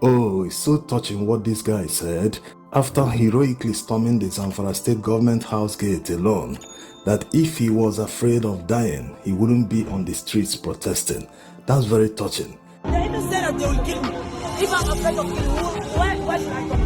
Oh, it's so touching what this guy said after heroically storming the Zamfara State Government House gate alone, that if he was afraid of dying, he wouldn't be on the streets protesting. That's very touching. They even said that they will kill me. If I'm afraid of killing, why should I come?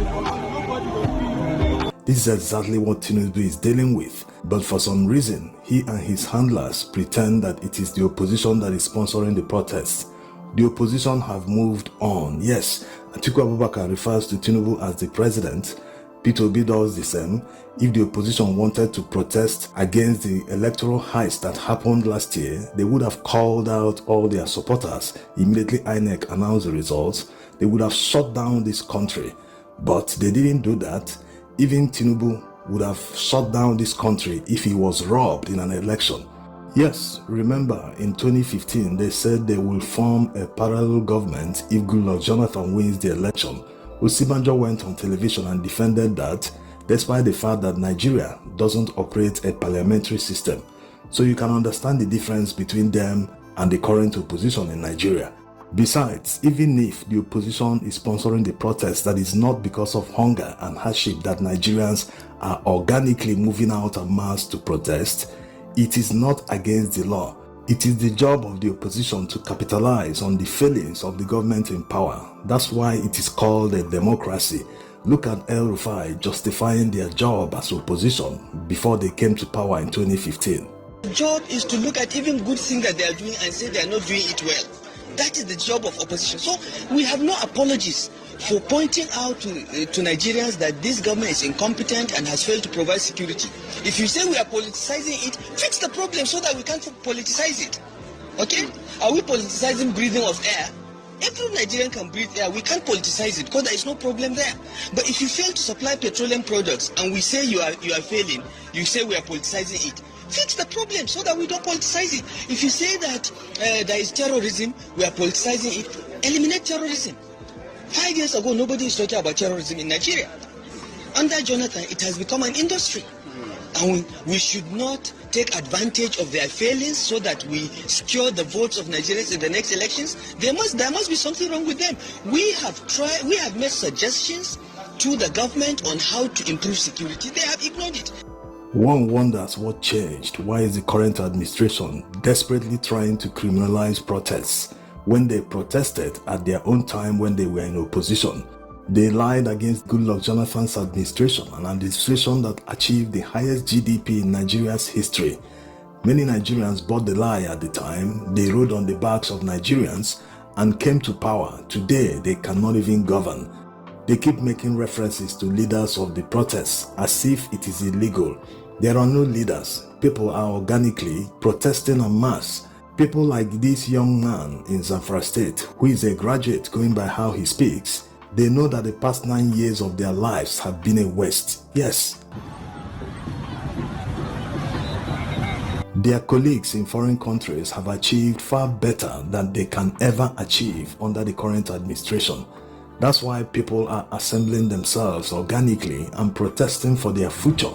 This is exactly what Tinubu is dealing with, but for some reason, he and his handlers pretend that it is the opposition that is sponsoring the protests. The opposition have moved on. Yes, Atiku Abubakar refers to Tinubu as the president. Peter Obi does the same. If the opposition wanted to protest against the electoral heist that happened last year, they would have called out all their supporters. Immediately INEC announced the results. They would have shut down this country. But they didn't do that. Even Tinubu would have shut down this country if he was robbed in an election. Yes, remember in 2015 they said they will form a parallel government if Goodluck Jonathan wins the election. Osinbajo went on television and defended that, despite the fact that Nigeria doesn't operate a parliamentary system. So you can understand the difference between them and the current opposition in Nigeria. Besides, even if the opposition is sponsoring the protests, that is not because of hunger and hardship that Nigerians are organically moving out en masse to protest. It is not against the law. It is the job of the opposition to capitalize on the failings of the government in power. That's why it is called a democracy. Look at El Rufai justifying their job as opposition before they came to power in 2015. The job is to look at even good things that they are doing and say they are not doing it well. That is the job of opposition. So we have no apologies for pointing out to Nigerians that this government is incompetent and has failed to provide security. If you say we are politicizing it, fix the problem so that we can't politicize it. Okay? Are we politicizing breathing of air? Every Nigerian can breathe air. We can't politicize it because there is no problem there. But if you fail to supply petroleum products and we say you are failing, you say we are politicizing it. Fix the problem so that we don't politicize it. If you say that there is terrorism, we are politicizing it, eliminate terrorism. 5 years ago, nobody is talking about terrorism in Nigeria. Under Jonathan, it has become an industry. And we should not take advantage of their failings so that we secure the votes of Nigerians in the next elections. There must be something wrong with them. We have made suggestions to the government on how to improve security. They have ignored it. One wonders what changed. Why is the current administration desperately trying to criminalize protests when they protested at their own time when they were in opposition? They lied against Goodluck Jonathan's administration, an administration that achieved the highest GDP in Nigeria's history. Many Nigerians bought the lie at the time. They rode on the backs of Nigerians and came to power. Today, they cannot even govern. They keep making references to leaders of the protests as if it is illegal. There are no leaders. People are organically protesting en masse. People like this young man in Zamfara State, who is a graduate going by how he speaks, they know that the past 9 years of their lives have been a waste. Yes. Their colleagues in foreign countries have achieved far better than they can ever achieve under the current administration. That's why people are assembling themselves organically and protesting for their future.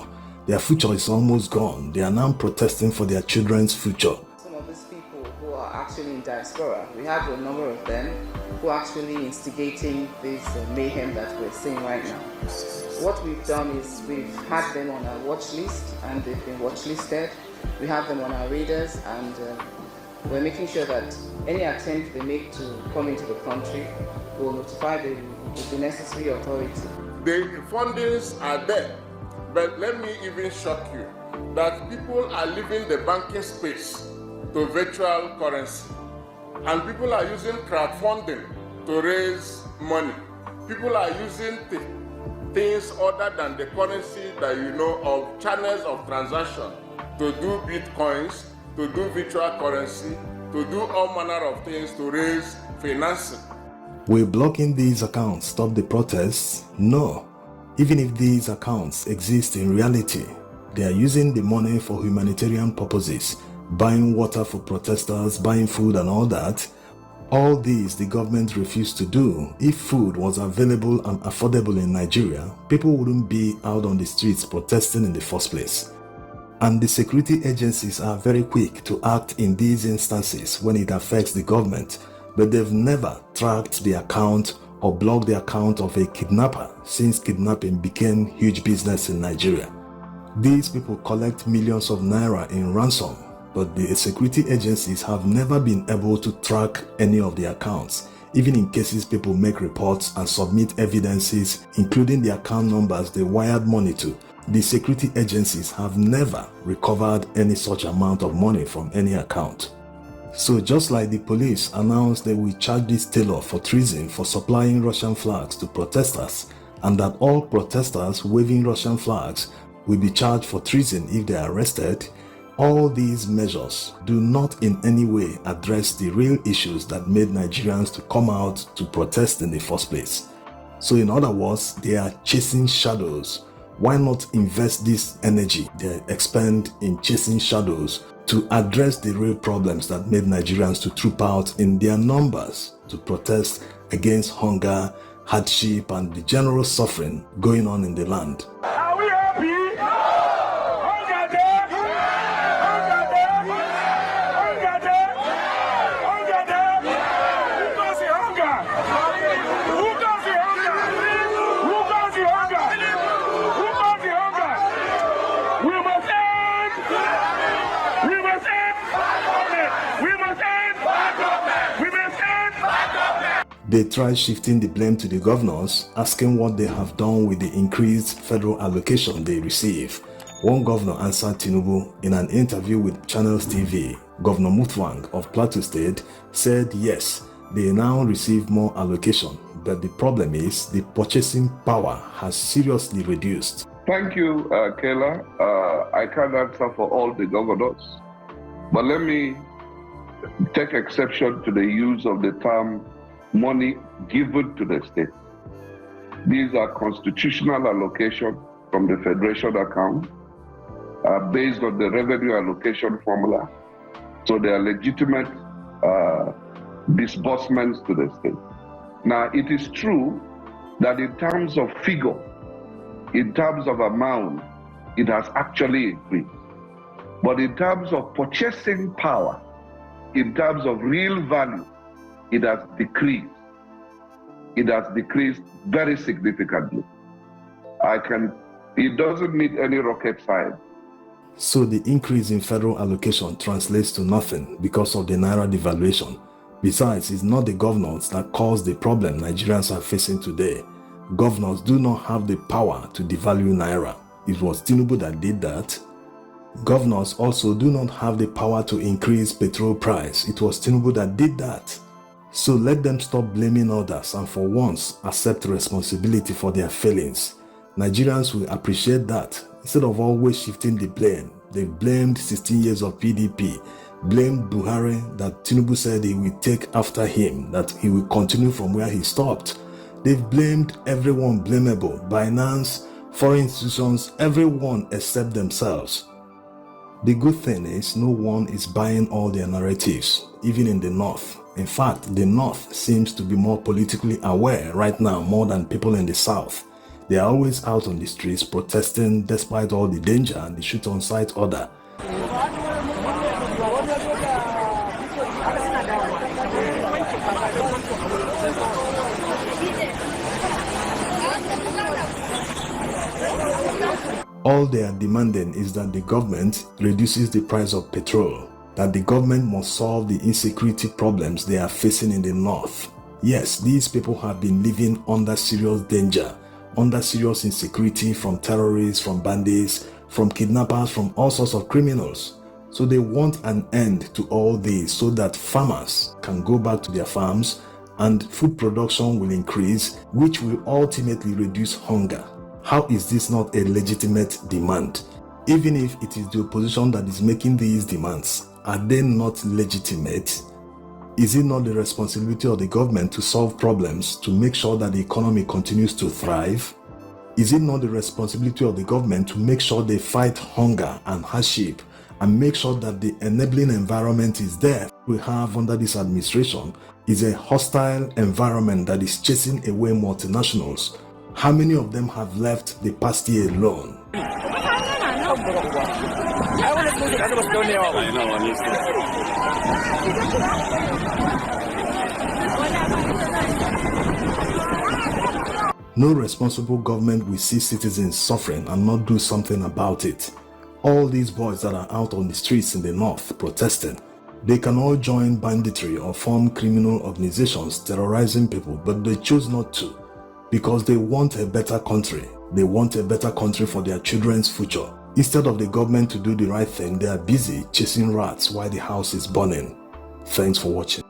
Their future is almost gone. They are now protesting for their children's future. Some of these people who are actually in diaspora, we have a number of them who are actually instigating this mayhem that we're seeing right now. What we've done is we've had them on our watch list and they've been watch listed. We have them on our radars and we're making sure that any attempt they make to come into the country will notify the necessary authority. The fundings are there, but let me even shock you that people are leaving the banking space to virtual currency, and people are using crowdfunding to raise money. People are using things other than the currency that you know of, channels of transaction, to do bitcoins, to do virtual currency, to do all manner of things to raise financing. Will blocking these accounts stop the protests? No. Even if these accounts exist in reality, they are using the money for humanitarian purposes, buying water for protesters, buying food and all that. All these the government refused to do. If food was available and affordable in Nigeria, people wouldn't be out on the streets protesting in the first place. And the security agencies are very quick to act in these instances when it affects the government, but they've never tracked the account or block the account of a kidnapper since kidnapping became huge business in Nigeria. These people collect millions of naira in ransom, but the security agencies have never been able to track any of the accounts, even in cases people make reports and submit evidences, including the account numbers they wired money to. The security agencies have never recovered any such amount of money from any account. So just like the police announced they will charge this tailor for treason for supplying Russian flags to protesters, and that all protesters waving Russian flags will be charged for treason if they are arrested, all these measures do not in any way address the real issues that made Nigerians to come out to protest in the first place. So in other words, they are chasing shadows. Why not invest this energy they expend in chasing shadows to address the real problems that made Nigerians to troop out in their numbers to protest against hunger, hardship, and the general suffering going on in the land? Are we happy? Hunger there! Hunger there! Hunger there! Hunger there! Who caused the hunger? Who caused the hunger? Who caused the hunger? Who caused the hunger? We must end! We must end! We must end! We must end! They tried shifting the blame to the governors, asking what they have done with the increased federal allocation they receive. One governor answered Tinubu in an interview with Channels TV. Governor Mutfwang of Plateau State said yes, they now receive more allocation, but the problem is the purchasing power has seriously reduced. Thank you, Kayla. I can't answer for all the governors, but let me take exception to the use of the term money given to the state. These are constitutional allocation from the federation account based on the revenue allocation formula. So they are legitimate disbursements to the state. Now, it is true that in terms of figure, in terms of amount, it has actually increased. But in terms of purchasing power, in terms of real value, it has decreased. It has decreased very significantly. It doesn't need any rocket science. So the increase in federal allocation translates to nothing because of the naira devaluation. Besides, it's not the governors that caused the problem Nigerians are facing today. Governors do not have the power to devalue naira. It was Tinubu that did that. Governors also do not have the power to increase petrol price. It was Tinubu that did that. So let them stop blaming others and for once accept responsibility for their failings. Nigerians will appreciate that. Instead of always shifting the blame, they blamed 16 years of PDP, blamed Buhari that Tinubu said he will take after him, that he will continue from where he stopped. They've blamed everyone blamable, Binance, foreign institutions, everyone except themselves. The good thing is no one is buying all their narratives, even in the North. In fact, the North seems to be more politically aware right now more than people in the South. They are always out on the streets protesting despite all the danger and the shoot-on-sight order. All they are demanding is that the government reduces the price of petrol, that the government must solve the insecurity problems they are facing in the North. Yes, these people have been living under serious danger, under serious insecurity from terrorists, from bandits, from kidnappers, from all sorts of criminals. So they want an end to all this so that farmers can go back to their farms and food production will increase, which will ultimately reduce hunger. How is this not a legitimate demand? Even if it is the opposition that is making these demands, are they not legitimate? Is it not the responsibility of the government to solve problems, to make sure that the economy continues to thrive? Is it not the responsibility of the government to make sure they fight hunger and hardship and make sure that the enabling environment is there? We have under this administration is a hostile environment that is chasing away multinationals. How many of them have left the past year alone? No responsible government will see citizens suffering and not do something about it. All these boys that are out on the streets in the north protesting, they can all join banditry or form criminal organizations terrorizing people, but they choose not to because they want a better country. They want a better country for their children's future. Instead of the government to do the right thing, they are busy chasing rats while the house is burning. Thanks for watching.